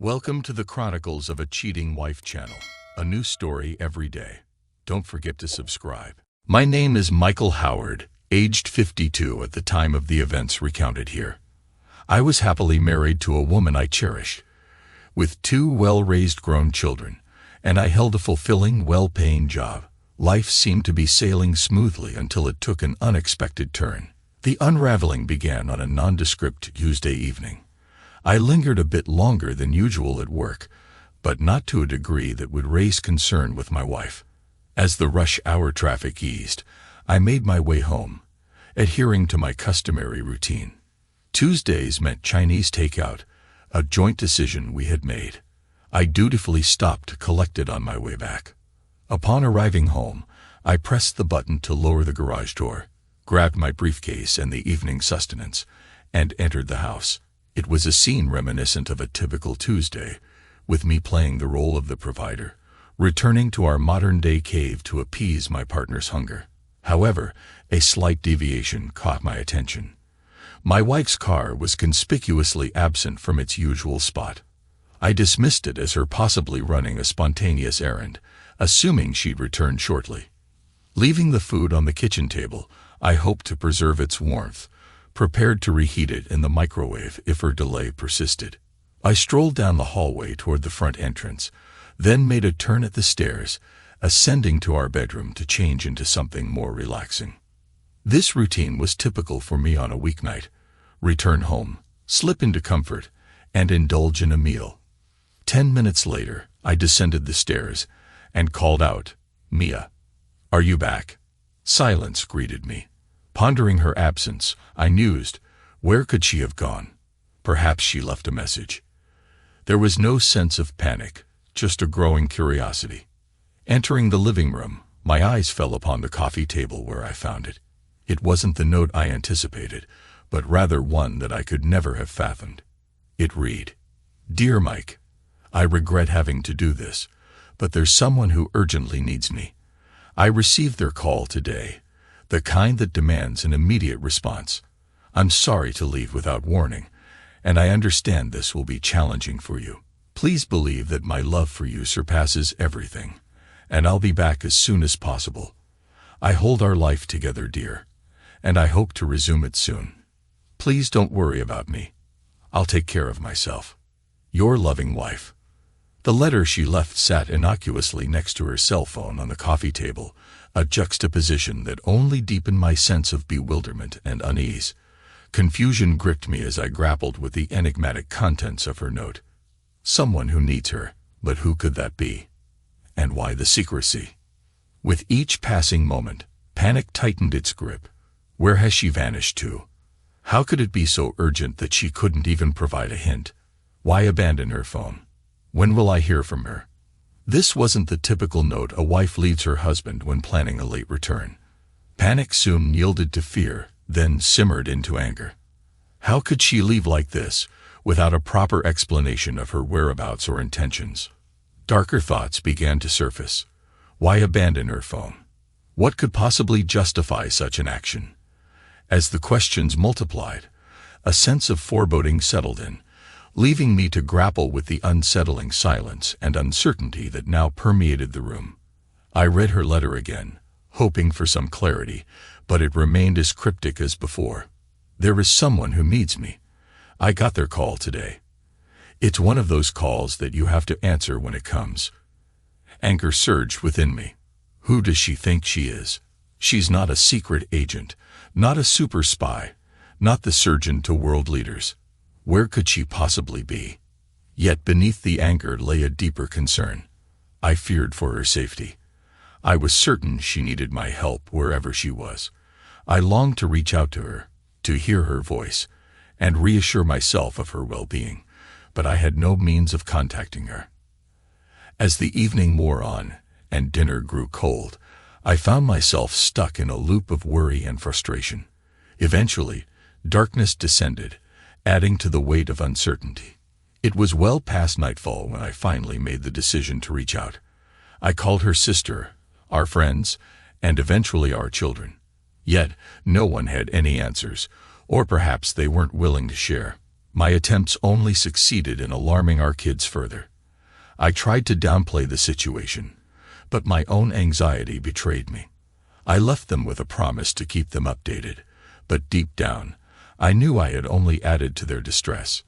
Welcome to the Chronicles of a Cheating Wife channel. A new story every day. Don't forget to subscribe. My name is Michael Howard, aged 52 at the time of the events recounted here. I was happily married to a woman I cherished, with two well-raised grown children, and I held a fulfilling, well-paying job. Life seemed to be sailing smoothly until it took an unexpected turn. The unraveling began on a nondescript Tuesday evening. I lingered a bit longer than usual at work, but not to a degree that would raise concern with my wife. As the rush hour traffic eased, I made my way home, adhering to my customary routine. Tuesdays meant Chinese takeout, a joint decision we had made. I dutifully stopped to collect it on my way back. Upon arriving home, I pressed the button to lower the garage door, grabbed my briefcase and the evening sustenance, and entered the house. It was a scene reminiscent of a typical Tuesday, with me playing the role of the provider, returning to our modern-day cave to appease my partner's hunger. However, a slight deviation caught my attention. My wife's car was conspicuously absent from its usual spot. I dismissed it as her possibly running a spontaneous errand, assuming she'd return shortly. Leaving the food on the kitchen table, I hoped to preserve its warmth, prepared to reheat it in the microwave if her delay persisted. I strolled down the hallway toward the front entrance, then made a turn at the stairs, ascending to our bedroom to change into something more relaxing. This routine was typical for me on a weeknight: return home, slip into comfort, and indulge in a meal. 10 minutes later, I descended the stairs and called out, "Mia, are you back?" Silence greeted me. Pondering her absence, I mused, where could she have gone? Perhaps she left a message. There was no sense of panic, just a growing curiosity. Entering the living room, my eyes fell upon the coffee table where I found it. It wasn't the note I anticipated, but rather one that I could never have fathomed. It read, "Dear Mike, I regret having to do this, but there's someone who urgently needs me. I received their call today, the kind that demands an immediate response. I'm sorry to leave without warning, and I understand this will be challenging for you. Please believe that my love for you surpasses everything, and I'll be back as soon as possible. I hold our life together dear, and I hope to resume it soon. Please don't worry about me. I'll take care of myself. Your loving wife." The letter she left sat innocuously next to her cell phone on the coffee table, a juxtaposition that only deepened my sense of bewilderment and unease. Confusion gripped me as I grappled with the enigmatic contents of her note. Someone who needs her, but who could that be? And why the secrecy? With each passing moment, panic tightened its grip. Where has she vanished to? How could it be so urgent that she couldn't even provide a hint? Why abandon her phone? When will I hear from her? This wasn't the typical note a wife leaves her husband when planning a late return. Panic soon yielded to fear, then simmered into anger. How could she leave like this, without a proper explanation of her whereabouts or intentions? Darker thoughts began to surface. Why abandon her phone? What could possibly justify such an action? As the questions multiplied, a sense of foreboding settled in, leaving me to grapple with the unsettling silence and uncertainty that now permeated the room. I read her letter again, hoping for some clarity, but it remained as cryptic as before. There is someone who needs me. I got their call today. It's one of those calls that you have to answer when it comes. Anger surged within me. Who does she think she is? She's not a secret agent, not a super spy, not the surgeon to world leaders. Where could she possibly be? Yet beneath the anger lay a deeper concern. I feared for her safety. I was certain she needed my help wherever she was. I longed to reach out to her, to hear her voice, and reassure myself of her well-being, but I had no means of contacting her. As the evening wore on, and dinner grew cold, I found myself stuck in a loop of worry and frustration. Eventually, darkness descended, adding to the weight of uncertainty. It was well past nightfall when I finally made the decision to reach out. I called her sister, our friends, and eventually our children. Yet, no one had any answers, or perhaps they weren't willing to share. My attempts only succeeded in alarming our kids further. I tried to downplay the situation, but my own anxiety betrayed me. I left them with a promise to keep them updated, but deep down, I knew I had only added to their distress.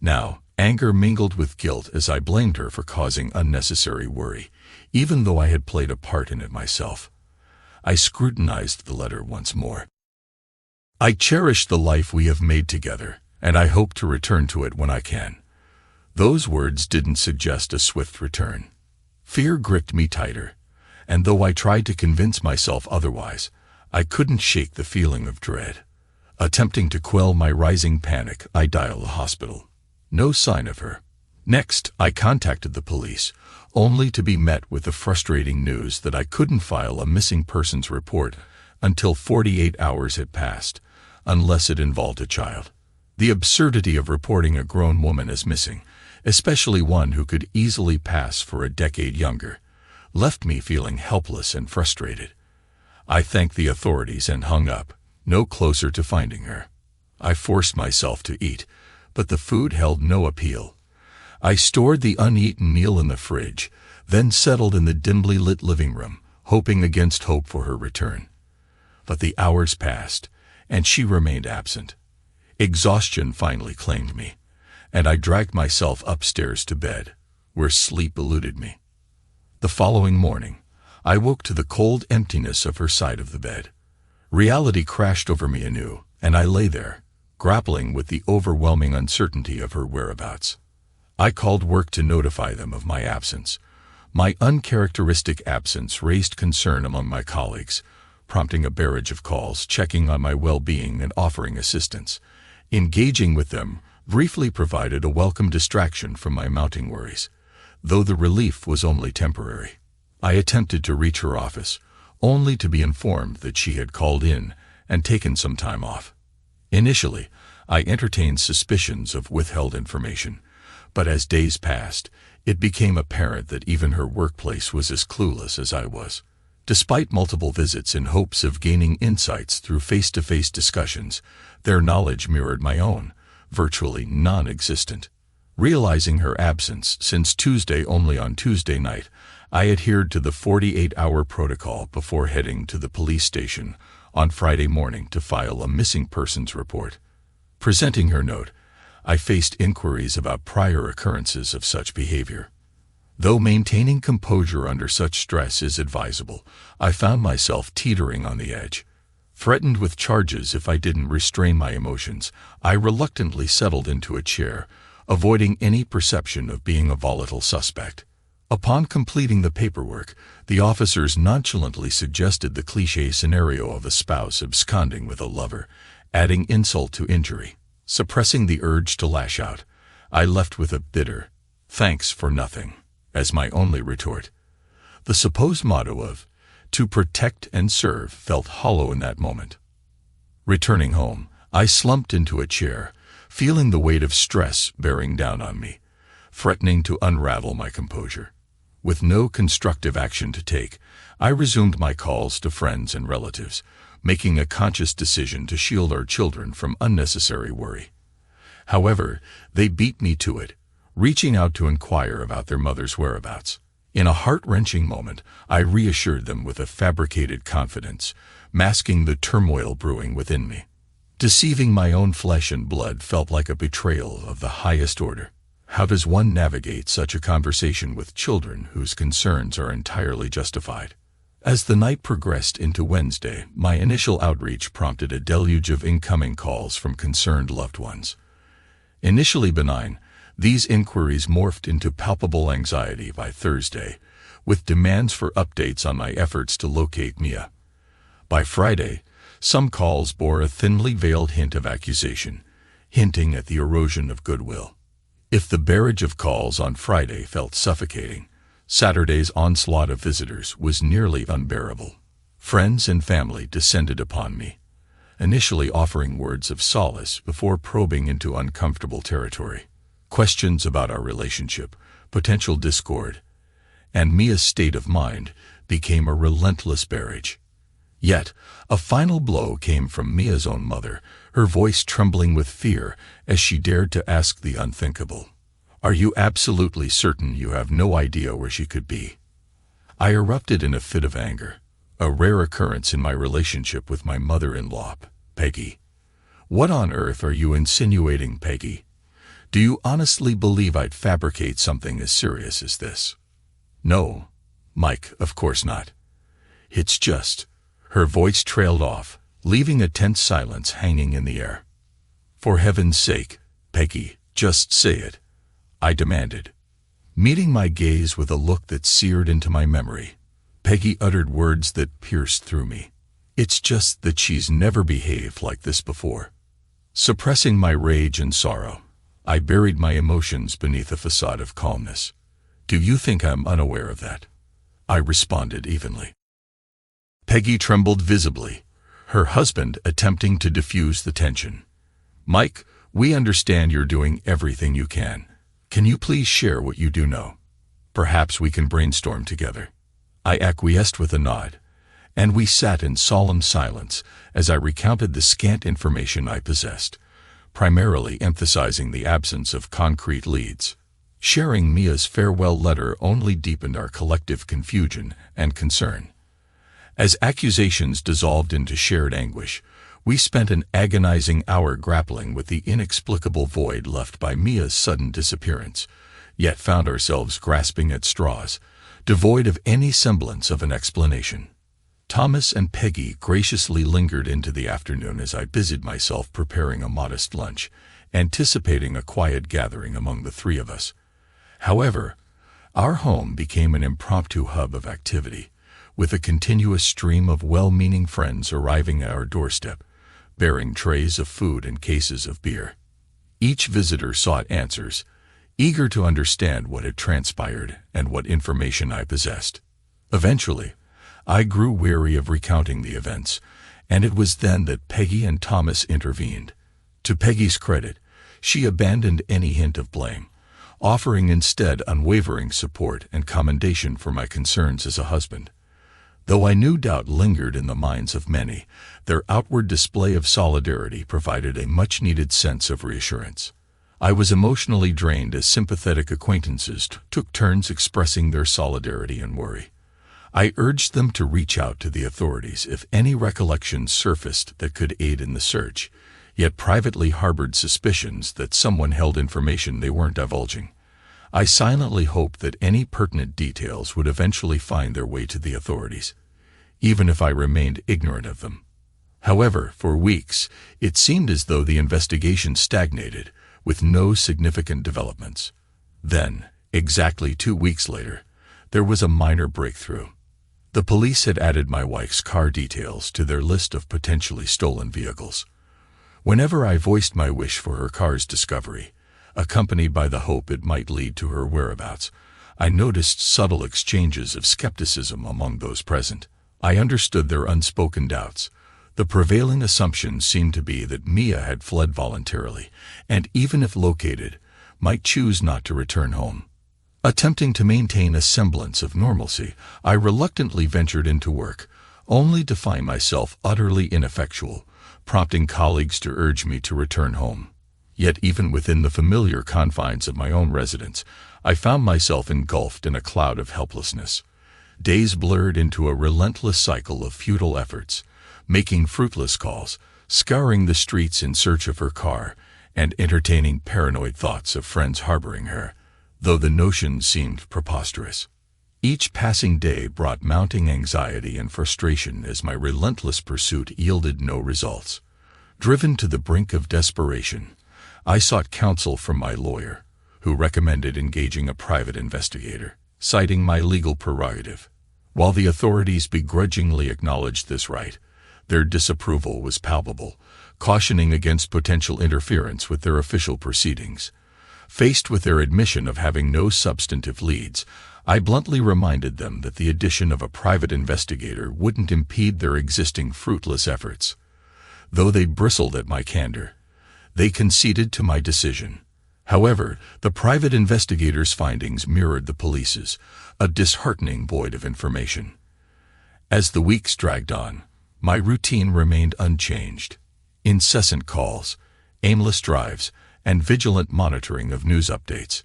Now, anger mingled with guilt as I blamed her for causing unnecessary worry, even though I had played a part in it myself. I scrutinized the letter once more. I cherish the life we have made together, and I hope to return to it when I can. Those words didn't suggest a swift return. Fear gripped me tighter, and though I tried to convince myself otherwise, I couldn't shake the feeling of dread. Attempting to quell my rising panic, I dialed the hospital. No sign of her. Next, I contacted the police, only to be met with the frustrating news that I couldn't file a missing persons report until 48 hours had passed, unless it involved a child. The absurdity of reporting a grown woman as missing, especially one who could easily pass for a decade younger, left me feeling helpless and frustrated. I thanked the authorities and hung up, no closer to finding her. I forced myself to eat, but the food held no appeal. I stored the uneaten meal in the fridge, then settled in the dimly lit living room, hoping against hope for her return. But the hours passed, and she remained absent. Exhaustion finally claimed me, and I dragged myself upstairs to bed, where sleep eluded me. The following morning, I woke to the cold emptiness of her side of the bed. Reality crashed over me anew, and I lay there, grappling with the overwhelming uncertainty of her whereabouts. I called work to notify them of my absence. My uncharacteristic absence raised concern among my colleagues, prompting a barrage of calls, checking on my well-being and offering assistance. Engaging with them briefly provided a welcome distraction from my mounting worries, though the relief was only temporary. I attempted to reach her office, only to be informed that she had called in and taken some time off. Initially, I entertained suspicions of withheld information, but as days passed, it became apparent that even her workplace was as clueless as I was. Despite multiple visits in hopes of gaining insights through face-to-face discussions, their knowledge mirrored my own, virtually non-existent. Realizing her absence since Tuesday only on Tuesday night, I adhered to the 48-hour protocol before heading to the police station on Friday morning to file a missing persons report. Presenting her note, I faced inquiries about prior occurrences of such behavior. Though maintaining composure under such stress is advisable, I found myself teetering on the edge. Threatened with charges if I didn't restrain my emotions, I reluctantly settled into a chair, avoiding any perception of being a volatile suspect. Upon completing the paperwork, the officers nonchalantly suggested the cliché scenario of a spouse absconding with a lover, adding insult to injury. Suppressing the urge to lash out, I left with a bitter, "Thanks for nothing," as my only retort. The supposed motto of, "to protect and serve," felt hollow in that moment. Returning home, I slumped into a chair, feeling the weight of stress bearing down on me, threatening to unravel my composure. With no constructive action to take, I resumed my calls to friends and relatives, making a conscious decision to shield our children from unnecessary worry. However, they beat me to it, reaching out to inquire about their mother's whereabouts. In a heart-wrenching moment, I reassured them with a fabricated confidence, masking the turmoil brewing within me. Deceiving my own flesh and blood felt like a betrayal of the highest order. How does one navigate such a conversation with children whose concerns are entirely justified? As the night progressed into Wednesday, my initial outreach prompted a deluge of incoming calls from concerned loved ones. Initially benign, these inquiries morphed into palpable anxiety by Thursday, with demands for updates on my efforts to locate Mia. By Friday, some calls bore a thinly veiled hint of accusation, hinting at the erosion of goodwill. If the barrage of calls on Friday felt suffocating, Saturday's onslaught of visitors was nearly unbearable. Friends and family descended upon me, initially offering words of solace before probing into uncomfortable territory. Questions about our relationship, potential discord, and Mia's state of mind became a relentless barrage. Yet, a final blow came from Mia's own mother, her voice trembling with fear as she dared to ask the unthinkable. "Are you absolutely certain you have no idea where she could be?" I erupted in a fit of anger, a rare occurrence in my relationship with my mother-in-law. "Peggy, what on earth are you insinuating, Peggy? Do you honestly believe I'd fabricate something as serious as this?" "No, Mike, of course not. It's just—" Her voice trailed off, leaving a tense silence hanging in the air. "For heaven's sake, Peggy, just say it," I demanded, meeting my gaze with a look that seared into my memory. Peggy uttered words that pierced through me. "It's just that she's never behaved like this before." Suppressing my rage and sorrow, I buried my emotions beneath a facade of calmness. "Do you think I'm unaware of that?" I responded evenly. Peggy trembled visibly, her husband attempting to diffuse the tension. "Mike, we understand you're doing everything you can. Can you please share what you do know? Perhaps we can brainstorm together." I acquiesced with a nod, and we sat in solemn silence as I recounted the scant information I possessed, primarily emphasizing the absence of concrete leads. Sharing Mia's farewell letter only deepened our collective confusion and concern. As accusations dissolved into shared anguish, we spent an agonizing hour grappling with the inexplicable void left by Mia's sudden disappearance, yet found ourselves grasping at straws, devoid of any semblance of an explanation. Thomas and Peggy graciously lingered into the afternoon as I busied myself preparing a modest lunch, anticipating a quiet gathering among the three of us. However, our home became an impromptu hub of activity, with a continuous stream of well-meaning friends arriving at our doorstep, bearing trays of food and cases of beer. Each visitor sought answers, eager to understand what had transpired and what information I possessed. Eventually, I grew weary of recounting the events, and it was then that Peggy and Thomas intervened. To Peggy's credit, she abandoned any hint of blame, offering instead unwavering support and commendation for my concerns as a husband. Though I knew doubt lingered in the minds of many, their outward display of solidarity provided a much-needed sense of reassurance. I was emotionally drained as sympathetic acquaintances took turns expressing their solidarity and worry. I urged them to reach out to the authorities if any recollections surfaced that could aid in the search, yet privately harbored suspicions that someone held information they weren't divulging. I silently hoped that any pertinent details would eventually find their way to the authorities, even if I remained ignorant of them. However, for weeks, it seemed as though the investigation stagnated, with no significant developments. Then, exactly 2 weeks later, there was a minor breakthrough. The police had added my wife's car details to their list of potentially stolen vehicles. Whenever I voiced my wish for her car's discovery, accompanied by the hope it might lead to her whereabouts, I noticed subtle exchanges of skepticism among those present. I understood their unspoken doubts. The prevailing assumption seemed to be that Mia had fled voluntarily, and even if located, might choose not to return home. Attempting to maintain a semblance of normalcy, I reluctantly ventured into work, only to find myself utterly ineffectual, prompting colleagues to urge me to return home. Yet even within the familiar confines of my own residence, I found myself engulfed in a cloud of helplessness. Days blurred into a relentless cycle of futile efforts, making fruitless calls, scouring the streets in search of her car, and entertaining paranoid thoughts of friends harboring her, though the notion seemed preposterous. Each passing day brought mounting anxiety and frustration as my relentless pursuit yielded no results. Driven to the brink of desperation, I sought counsel from my lawyer, who recommended engaging a private investigator, citing my legal prerogative. While the authorities begrudgingly acknowledged this right, their disapproval was palpable, cautioning against potential interference with their official proceedings. Faced with their admission of having no substantive leads, I bluntly reminded them that the addition of a private investigator wouldn't impede their existing fruitless efforts. Though they bristled at my candor, they conceded to my decision. However, the private investigator's findings mirrored the police's, a disheartening void of information. As the weeks dragged on, my routine remained unchanged. incessant calls, aimless drives, and vigilant monitoring of news updates.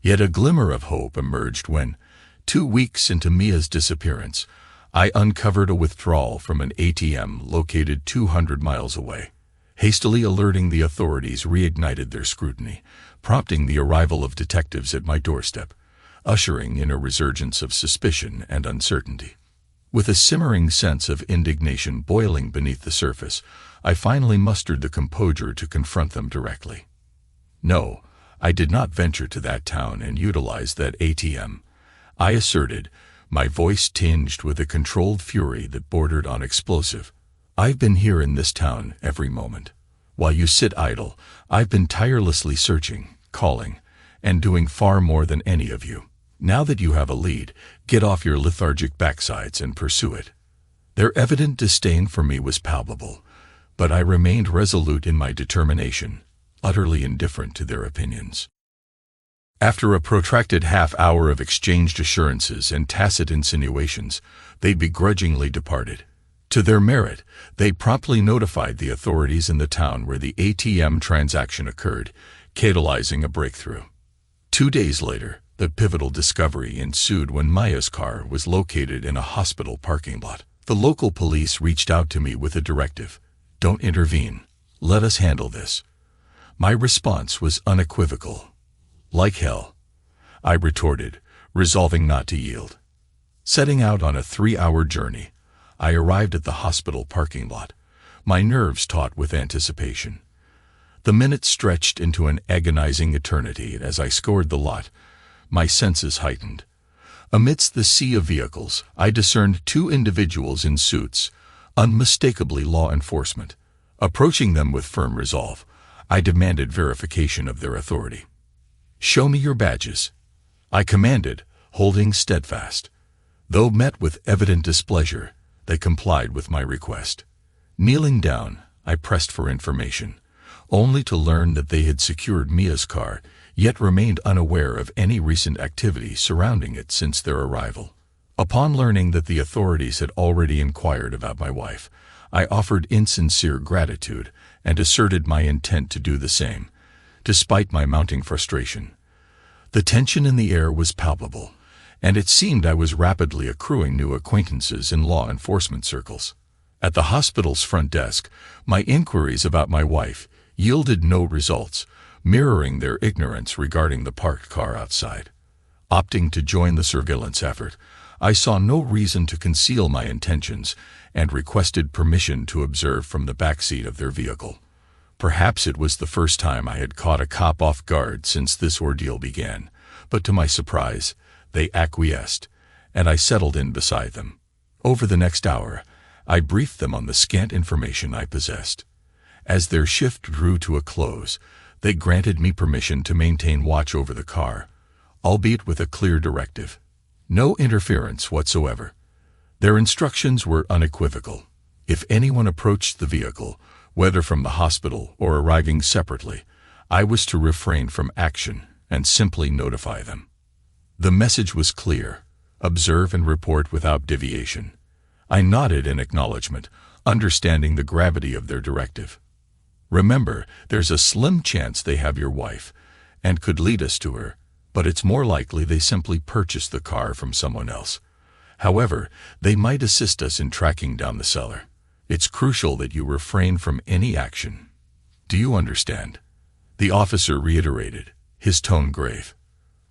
Yet a glimmer of hope emerged when, 2 weeks into Mia's disappearance, I uncovered a withdrawal from an ATM located 200 miles away. Hastily alerting the authorities reignited their scrutiny, prompting the arrival of detectives at my doorstep, ushering in a resurgence of suspicion and uncertainty. With a simmering sense of indignation boiling beneath the surface, I finally mustered the composure to confront them directly. No, I did not venture to that town and utilize that ATM, I asserted, my voice tinged with a controlled fury that bordered on explosive. I've been here in this town every moment. While you sit idle, I've been tirelessly searching, calling, and doing far more than any of you. Now that you have a lead, get off your lethargic backsides and pursue it. Their evident disdain for me was palpable, but I remained resolute in my determination, utterly indifferent to their opinions. After a protracted half-hour of exchanged assurances and tacit insinuations, they begrudgingly departed. To their merit, they promptly notified the authorities in the town where the ATM transaction occurred, catalyzing a breakthrough. 2 days later, the pivotal discovery ensued when Mia's car was located in a hospital parking lot. The local police reached out to me with a directive: "Don't intervene. Let us handle this." My response was unequivocal. "Like hell," I retorted, resolving not to yield. Setting out on a 3-hour journey, I arrived at the hospital parking lot, my nerves taut with anticipation. The minutes stretched into an agonizing eternity as I scoured the lot, my senses heightened. Amidst the sea of vehicles, I discerned 2 individuals in suits, unmistakably law enforcement. Approaching them with firm resolve, I demanded verification of their authority. "Show me your badges," I commanded, holding steadfast. Though met with evident displeasure, they complied with my request. Kneeling down, I pressed for information, only to learn that they had secured Mia's car, yet remained unaware of any recent activity surrounding it since their arrival. Upon learning that the authorities had already inquired about my wife, I offered insincere gratitude and asserted my intent to do the same, despite my mounting frustration. The tension in the air was palpable, and it seemed I was rapidly accruing new acquaintances in law enforcement circles. At the hospital's front desk, my inquiries about my wife yielded no results, mirroring their ignorance regarding the parked car outside. Opting to join the surveillance effort, I saw no reason to conceal my intentions and requested permission to observe from the backseat of their vehicle. Perhaps it was the first time I had caught a cop off guard since this ordeal began, but to my surprise, they acquiesced, and I settled in beside them. Over the next hour, I briefed them on the scant information I possessed. As their shift drew to a close, they granted me permission to maintain watch over the car, albeit with a clear directive: no interference whatsoever. Their instructions were unequivocal. If anyone approached the vehicle, whether from the hospital or arriving separately, I was to refrain from action and simply notify them. The message was clear: observe and report without deviation. I nodded in acknowledgement, understanding the gravity of their directive. Remember, there's a slim chance they have your wife, and could lead us to her, but it's more likely they simply purchased the car from someone else. However, they might assist us in tracking down the seller. It's crucial that you refrain from any action. Do you understand?" The officer reiterated, his tone grave.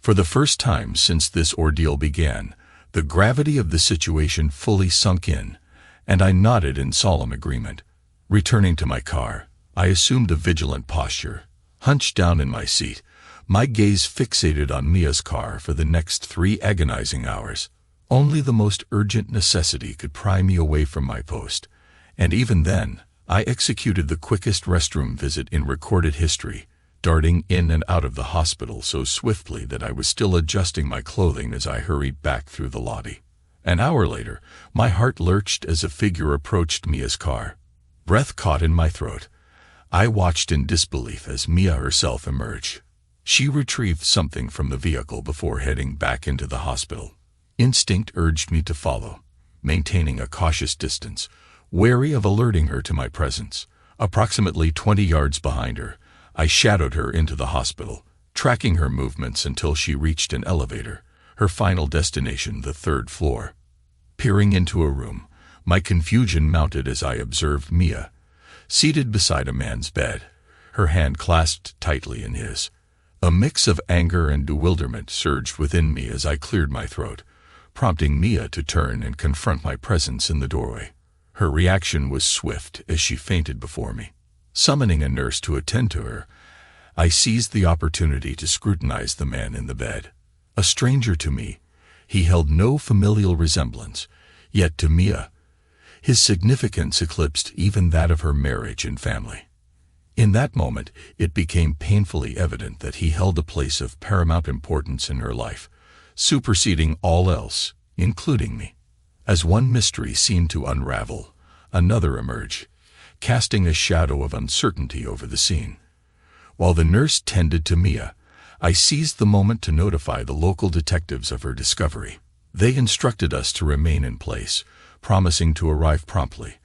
For the first time since this ordeal began, the gravity of the situation fully sunk in, and I nodded in solemn agreement. Returning to my car, I assumed a vigilant posture, hunched down in my seat, my gaze fixated on Mia's car for the next 3 agonizing hours. Only the most urgent necessity could pry me away from my post, and even then, I executed the quickest restroom visit in recorded history, darting in and out of the hospital so swiftly that I was still adjusting my clothing as I hurried back through the lobby. An hour later, my heart lurched as a figure approached Mia's car. Breath caught in my throat. I watched in disbelief as Mia herself emerged. She retrieved something from the vehicle before heading back into the hospital. Instinct urged me to follow, maintaining a cautious distance, wary of alerting her to my presence. Approximately 20 yards behind her, I shadowed her into the hospital, tracking her movements until she reached an elevator, her final destination the 3rd floor. Peering into a room, my confusion mounted as I observed Mia, seated beside a man's bed, her hand clasped tightly in his. A mix of anger and bewilderment surged within me as I cleared my throat, prompting Mia to turn and confront my presence in the doorway. Her reaction was swift as she fainted before me. Summoning a nurse to attend to her, I seized the opportunity to scrutinize the man in the bed. A stranger to me, he held no familial resemblance, yet to Mia, his significance eclipsed even that of her marriage and family. In that moment, it became painfully evident that he held a place of paramount importance in her life, superseding all else, including me. As one mystery seemed to unravel, another emerged, casting a shadow of uncertainty over the scene. While the nurse tended to Mia, I seized the moment to notify the local detectives of her discovery. They instructed us to remain in place, promising to arrive promptly,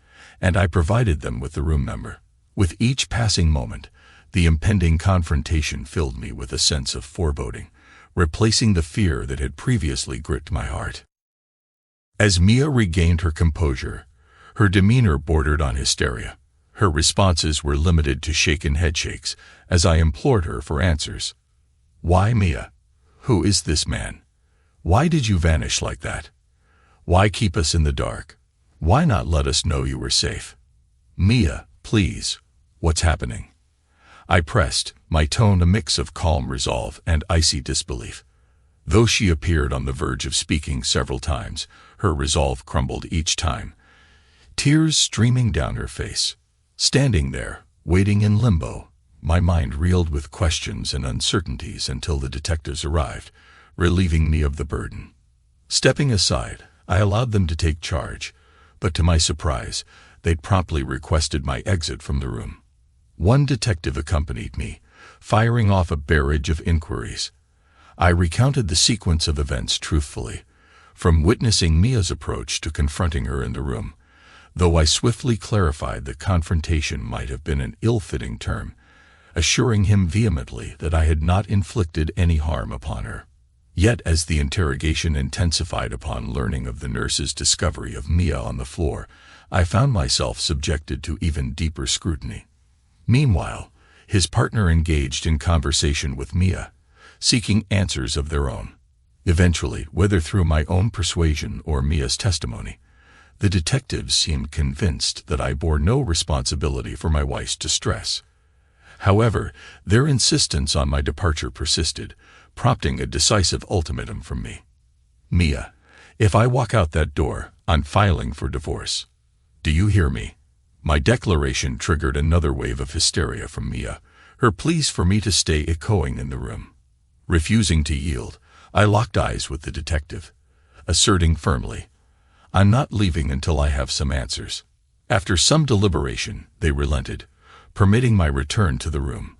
and I provided them with the room number. With each passing moment, the impending confrontation filled me with a sense of foreboding, replacing the fear that had previously gripped my heart. As Mia regained her composure, her demeanor bordered on hysteria. Her responses were limited to shaken headshakes as I implored her for answers. "Why, Mia? Who is this man? Why did you vanish like that? Why keep us in the dark? Why not let us know you were safe? Mia, please, what's happening?" I pressed, my tone a mix of calm resolve and icy disbelief. Though she appeared on the verge of speaking several times, her resolve crumbled each time, tears streaming down her face. Standing there, waiting in limbo, my mind reeled with questions and uncertainties until the detectives arrived, relieving me of the burden. Stepping aside, I allowed them to take charge, but to my surprise, they'd promptly requested my exit from the room. One detective accompanied me, firing off a barrage of inquiries. I recounted the sequence of events truthfully, from witnessing Mia's approach to confronting her in the room, though I swiftly clarified that confrontation might have been an ill-fitting term, assuring him vehemently that I had not inflicted any harm upon her. Yet as the interrogation intensified upon learning of the nurse's discovery of Mia on the floor, I found myself subjected to even deeper scrutiny. Meanwhile, his partner engaged in conversation with Mia, seeking answers of their own. Eventually, whether through my own persuasion or Mia's testimony, the detectives seemed convinced that I bore no responsibility for my wife's distress. However, their insistence on my departure persisted, prompting a decisive ultimatum from me. "Mia, if I walk out that door, I'm filing for divorce. Do you hear me?" My declaration triggered another wave of hysteria from Mia, her pleas for me to stay echoing in the room. Refusing to yield, I locked eyes with the detective, asserting firmly, "I'm not leaving until I have some answers." After some deliberation, they relented, permitting my return to the room.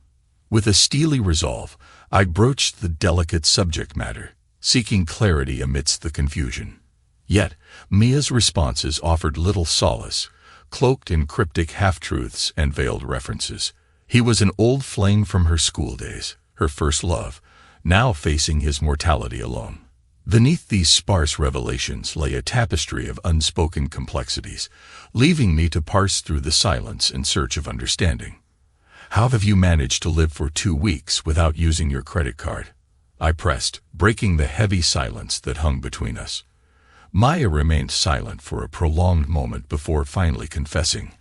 With a steely resolve, I broached the delicate subject matter, seeking clarity amidst the confusion. Yet, Mia's responses offered little solace, cloaked in cryptic half-truths and veiled references. He was an old flame from her school days, her first love, now facing his mortality alone. Beneath these sparse revelations lay a tapestry of unspoken complexities, leaving me to parse through the silence in search of understanding. "How have you managed to live for 2 weeks without using your credit card?" I pressed, breaking the heavy silence that hung between us. Maya remained silent for a prolonged moment before finally confessing,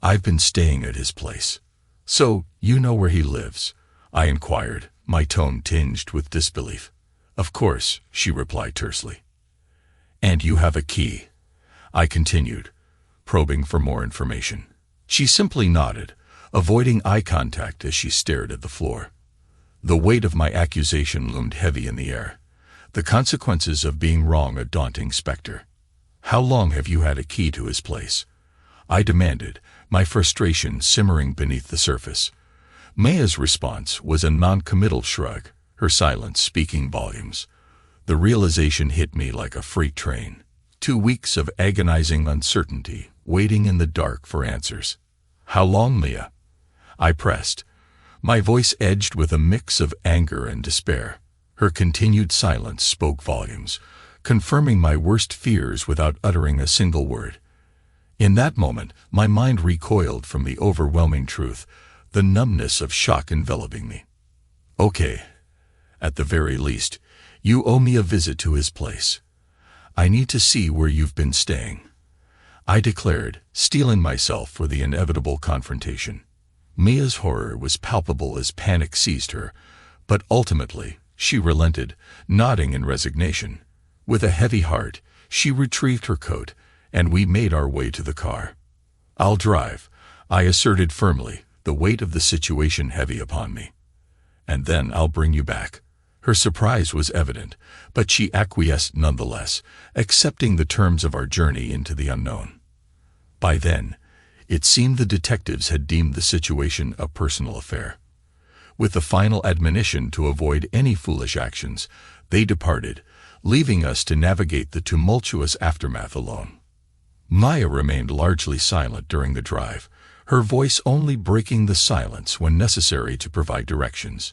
"I've been staying at his place." "So, you know where he lives?" I inquired, my tone tinged with disbelief. "Of course," she replied tersely. "And you have a key?" I continued, probing for more information. She simply nodded, avoiding eye contact as she stared at the floor. The weight of my accusation loomed heavy in the air, the consequences of being wrong a daunting specter. "How long have you had a key to his place?" I demanded, my frustration simmering beneath the surface. Maya's response was a non-committal shrug, her silence speaking volumes. The realization hit me like a freight train. 2 weeks of agonizing uncertainty, waiting in the dark for answers. How long, Mia? I pressed, my voice edged with a mix of anger and despair. Her continued silence spoke volumes, confirming my worst fears without uttering a single word. In that moment, my mind recoiled from the overwhelming truth, the numbness of shock enveloping me. Okay, at the very least, you owe me a visit to his place. I need to see where you've been staying, I declared, steeling myself for the inevitable confrontation. Mia's horror was palpable as panic seized her, but ultimately, she relented, nodding in resignation. With a heavy heart, she retrieved her coat, and we made our way to the car. I'll drive, I asserted firmly, the weight of the situation heavy upon me. And then I'll bring you back. Her surprise was evident, but she acquiesced nonetheless, accepting the terms of our journey into the unknown. By then, it seemed the detectives had deemed the situation a personal affair. With the final admonition to avoid any foolish actions, they departed, leaving us to navigate the tumultuous aftermath alone. Mia remained largely silent during the drive, her voice only breaking the silence when necessary to provide directions.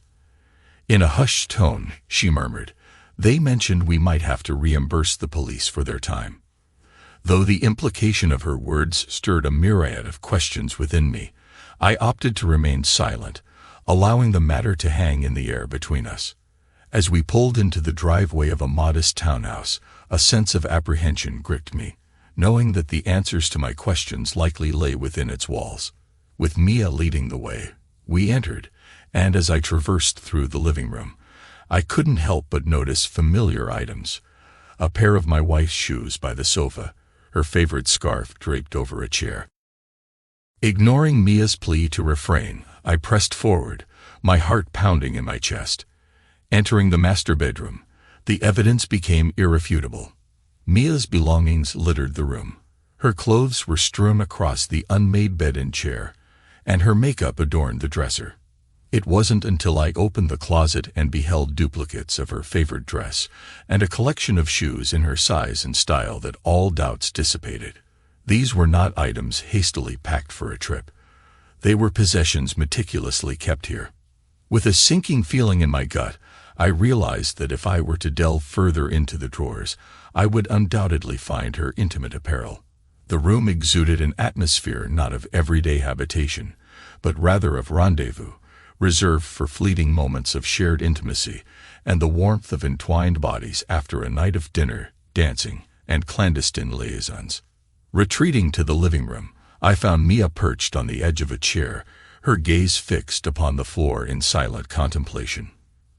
In a hushed tone, she murmured, "They mentioned we might have to reimburse the police for their time." Though the implication of her words stirred a myriad of questions within me, I opted to remain silent, allowing the matter to hang in the air between us. As we pulled into the driveway of a modest townhouse, a sense of apprehension gripped me, knowing that the answers to my questions likely lay within its walls. With Mia leading the way, we entered, and as I traversed through the living room, I couldn't help but notice familiar items. A pair of my wife's shoes by the sofa, her favorite scarf draped over a chair. Ignoring Mia's plea to refrain, I pressed forward, my heart pounding in my chest. Entering the master bedroom, the evidence became irrefutable. Mia's belongings littered the room. Her clothes were strewn across the unmade bed and chair, and her makeup adorned the dresser. It wasn't until I opened the closet and beheld duplicates of her favorite dress and a collection of shoes in her size and style that all doubts dissipated. These were not items hastily packed for a trip. They were possessions meticulously kept here. With a sinking feeling in my gut, I realized that if I were to delve further into the drawers, I would undoubtedly find her intimate apparel. The room exuded an atmosphere not of everyday habitation, but rather of rendezvous, reserved for fleeting moments of shared intimacy and the warmth of entwined bodies after a night of dinner, dancing, and clandestine liaisons. Retreating to the living room, I found Mia perched on the edge of a chair, her gaze fixed upon the floor in silent contemplation.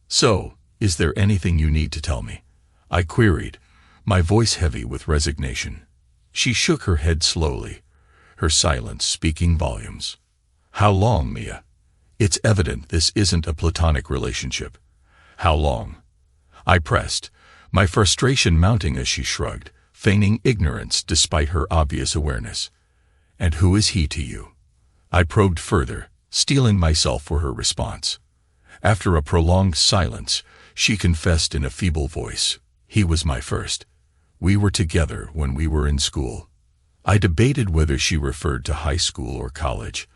"So, is there anything you need to tell me?" I queried, my voice heavy with resignation. She shook her head slowly, her silence speaking volumes. "How long, Mia? It's evident this isn't a platonic relationship. How long?" I pressed, my frustration mounting as she shrugged, feigning ignorance despite her obvious awareness. "And who is he to you?" I probed further, steeling myself for her response. After a prolonged silence, she confessed in a feeble voice, "He was my first. We were together when we were in school." I debated whether she referred to high school or college,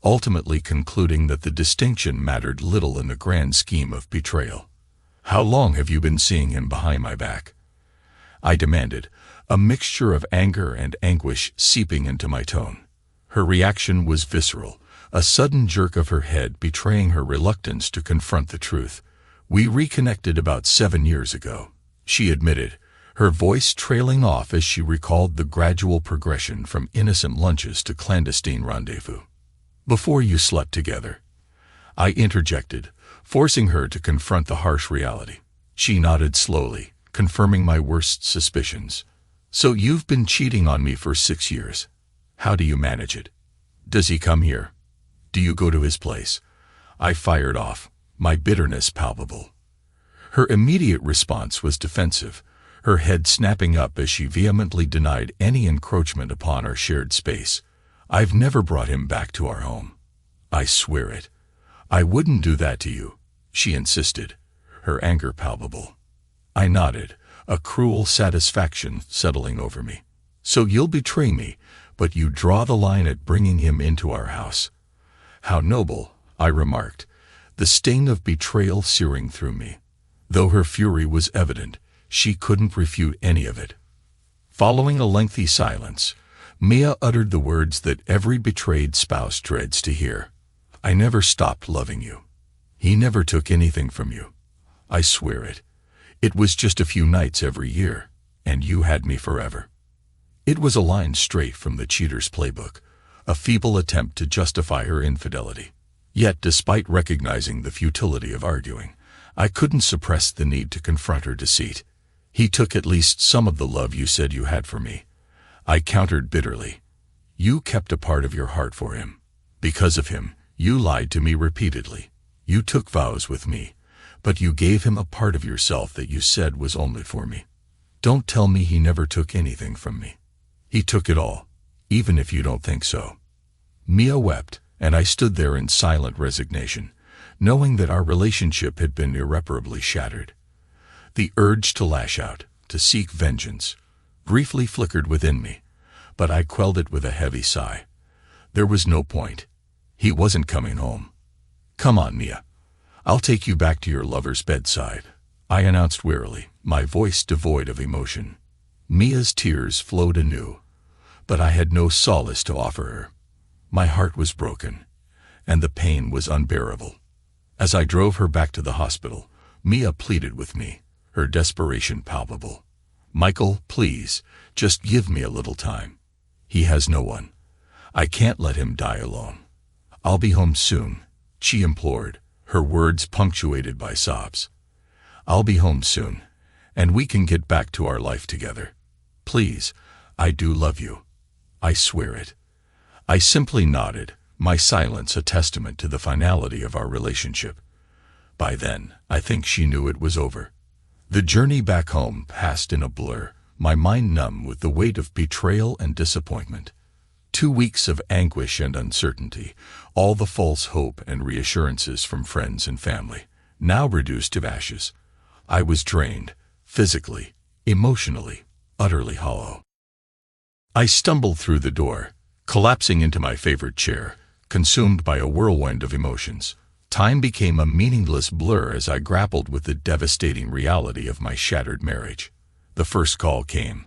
ultimately concluding that the distinction mattered little in the grand scheme of betrayal. "How long have you been seeing him behind my back?" I demanded, a mixture of anger and anguish seeping into my tone. Her reaction was visceral, a sudden jerk of her head betraying her reluctance to confront the truth. "We reconnected about 7 years ago," she admitted, her voice trailing off as she recalled the gradual progression from innocent lunches to clandestine rendezvous. "Before you slept together," I interjected, forcing her to confront the harsh reality. She nodded slowly, confirming my worst suspicions. "So you've been cheating on me for 6 years. How do you manage it? Does he come here? Do you go to his place?" I fired off, my bitterness palpable. Her immediate response was defensive, her head snapping up as she vehemently denied any encroachment upon our shared space. "I've never brought him back to our home. I swear it. I wouldn't do that to you," she insisted, her anger palpable. I nodded, a cruel satisfaction settling over me. "So you'll betray me, but you draw the line at bringing him into our house." "How noble," I remarked, the sting of betrayal searing through me. Though her fury was evident, she couldn't refute any of it. Following a lengthy silence, Mia uttered the words that every betrayed spouse dreads to hear. "I never stopped loving you. He never took anything from you. I swear it. It was just a few nights every year, and you had me forever." It was a line straight from the cheater's playbook, a feeble attempt to justify her infidelity. Yet, despite recognizing the futility of arguing, I couldn't suppress the need to confront her deceit. "He took at least some of the love you said you had for me," I countered bitterly. "You kept a part of your heart for him. Because of him, you lied to me repeatedly. You took vows with me, but you gave him a part of yourself that you said was only for me. Don't tell me he never took anything from me. He took it all, even if you don't think so." Mia wept, and I stood there in silent resignation, knowing that our relationship had been irreparably shattered. The urge to lash out, to seek vengeance, briefly flickered within me, but I quelled it with a heavy sigh. There was no point. He wasn't coming home. "Come on, Mia. I'll take you back to your lover's bedside," I announced wearily, my voice devoid of emotion. Mia's tears flowed anew, but I had no solace to offer her. My heart was broken, and the pain was unbearable. As I drove her back to the hospital, Mia pleaded with me, her desperation palpable. "Michael, please, just give me a little time. He has no one. I can't let him die alone. I'll be home soon," she implored, her words punctuated by sobs. "I'll be home soon, and we can get back to our life together. Please, I do love you. I swear it." I simply nodded, my silence a testament to the finality of our relationship. By then, I think she knew it was over. The journey back home passed in a blur, my mind numb with the weight of betrayal and disappointment. 2 weeks of anguish and uncertainty, all the false hope and reassurances from friends and family, now reduced to ashes. I was drained, physically, emotionally, utterly hollow. I stumbled through the door, collapsing into my favorite chair, consumed by a whirlwind of emotions. Time became a meaningless blur as I grappled with the devastating reality of my shattered marriage. The first call came,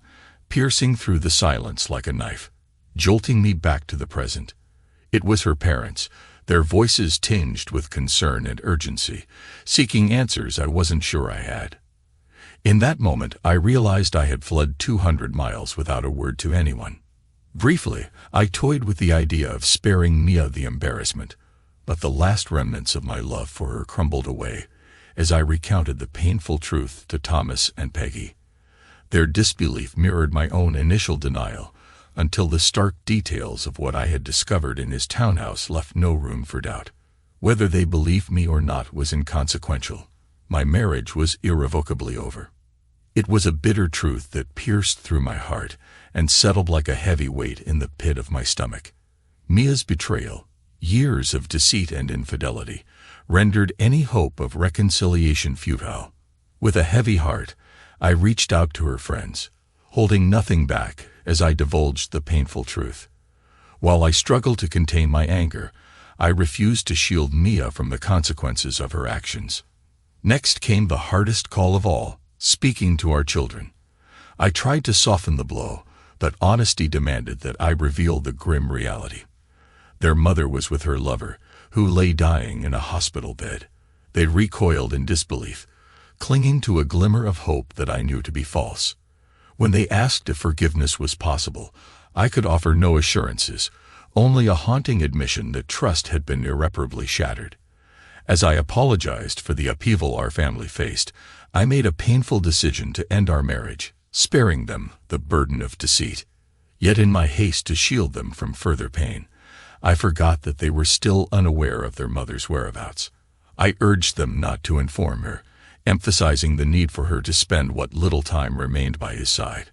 piercing through the silence like a knife, jolting me back to the present. It was her parents, their voices tinged with concern and urgency, seeking answers I wasn't sure I had. In that moment, I realized I had fled 200 miles without a word to anyone. Briefly, I toyed with the idea of sparing Mia the embarrassment, but the last remnants of my love for her crumbled away as I recounted the painful truth to Thomas and Peggy. Their disbelief mirrored my own initial denial, until the stark details of what I had discovered in his townhouse left no room for doubt. Whether they believed me or not was inconsequential. My marriage was irrevocably over. It was a bitter truth that pierced through my heart and settled like a heavy weight in the pit of my stomach. Mia's betrayal, years of deceit and infidelity, rendered any hope of reconciliation futile. With a heavy heart, I reached out to her friends, holding nothing back as I divulged the painful truth. While I struggled to contain my anger, I refused to shield Mia from the consequences of her actions. Next came the hardest call of all, speaking to our children. I tried to soften the blow, but honesty demanded that I reveal the grim reality. Their mother was with her lover, who lay dying in a hospital bed. They recoiled in disbelief, clinging to a glimmer of hope that I knew to be false. When they asked if forgiveness was possible, I could offer no assurances, only a haunting admission that trust had been irreparably shattered. As I apologized for the upheaval our family faced, I made a painful decision to end our marriage, sparing them the burden of deceit. Yet in my haste to shield them from further pain, I forgot that they were still unaware of their mother's whereabouts. I urged them not to inform her, emphasizing the need for her to spend what little time remained by his side.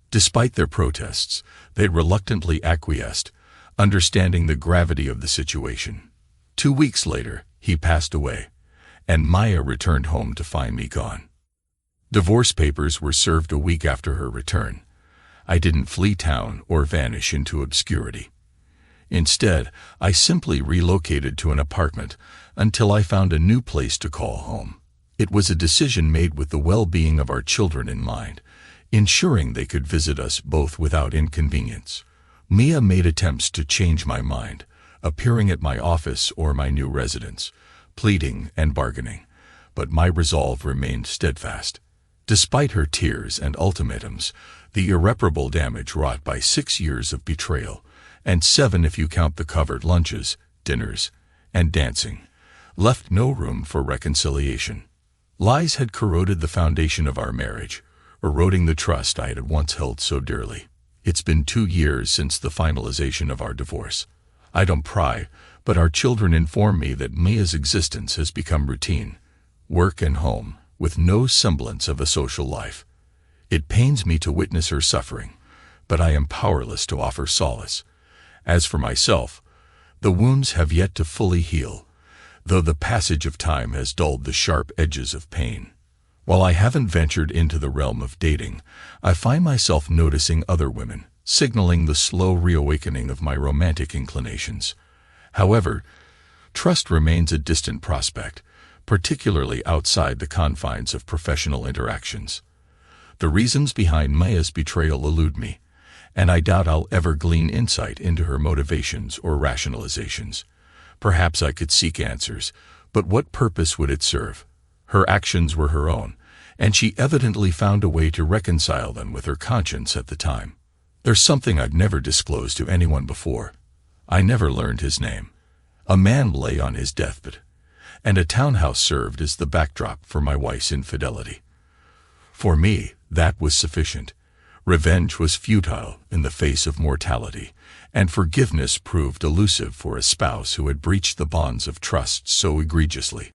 Despite their protests, they reluctantly acquiesced, understanding the gravity of the situation. 2 weeks later, he passed away, and Maya returned home to find me gone. Divorce papers were served a week after her return. I didn't flee town or vanish into obscurity. Instead, I simply relocated to an apartment until I found a new place to call home. It was a decision made with the well-being of our children in mind, ensuring they could visit us both without inconvenience. Mia made attempts to change my mind, appearing at my office or my new residence, pleading and bargaining, but my resolve remained steadfast. Despite her tears and ultimatums, the irreparable damage wrought by 6 years of betrayal, and 7 if you count the covered lunches, dinners, and dancing, left no room for reconciliation. Lies had corroded the foundation of our marriage, eroding the trust I had once held so dearly. It's been 2 years since the finalization of our divorce. I don't pry, but our children inform me that Mia's existence has become routine, work and home, with no semblance of a social life. It pains me to witness her suffering, but I am powerless to offer solace. As for myself, the wounds have yet to fully heal, though the passage of time has dulled the sharp edges of pain. While I haven't ventured into the realm of dating, I find myself noticing other women, signaling the slow reawakening of my romantic inclinations. However, trust remains a distant prospect, particularly outside the confines of professional interactions. The reasons behind Mia's betrayal elude me, and I doubt I'll ever glean insight into her motivations or rationalizations. Perhaps I could seek answers, but what purpose would it serve? Her actions were her own, and she evidently found a way to reconcile them with her conscience at the time. There's something I've never disclosed to anyone before. I never learned his name. A man lay on his deathbed, and a townhouse served as the backdrop for my wife's infidelity. For me, that was sufficient. Revenge was futile in the face of mortality, and forgiveness proved elusive for a spouse who had breached the bonds of trust so egregiously.